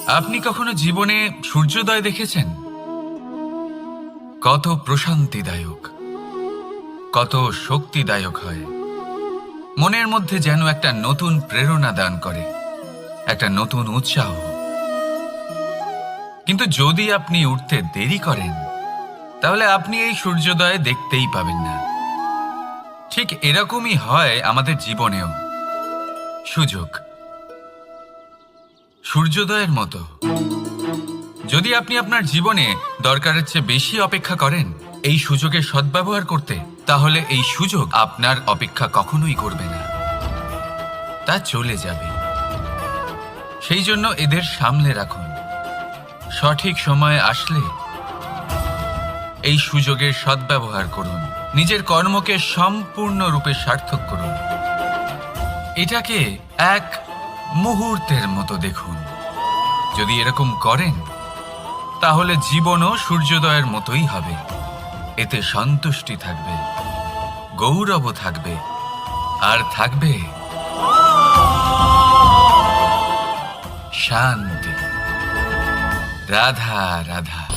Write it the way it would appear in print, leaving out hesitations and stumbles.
আপনি কখনো জীবনে সূর্যোদয় দেখেছেন? কত প্রশান্তিদায়ক, কত শক্তিদায়ক হয়। মনের মধ্যে যেন একটা নতুন প্রেরণা দান করে, একটা নতুন উৎসাহ। কিন্তু যদি আপনি উঠতে দেরি করেন, তাহলে আপনি এই সূর্যোদয় দেখতেই পাবেন না। ঠিক এরকমই হয় আমাদের জীবনেও। সুযোগ সূর্যোদয়ের মতো। যদি আপনি আপনার জীবনে দরকারের চেয়ে বেশি অপেক্ষা করেন এই সুযোগের সদ্ব্যবহার করতে, তাহলে এই সুযোগ আপনার অপেক্ষা কখনোই করবে না, তা চলে যাবে। সেই জন্য এদের সামলে রাখুন। সঠিক সময় আসলে এই সুযোগের সদ্ব্যবহার করুন, নিজের কর্মকে সম্পূর্ণরূপে সার্থক করুন। এটাকে এক মুহূর্তের মতো দেখুন। যদি এরকম করেন, তাহলে জীবনও সূর্যোদয়ের মতোই হবে। এতে সন্তুষ্টি থাকবে, গৌরব থাকবে, আর থাকবে শান্তি। রাধা রাধা।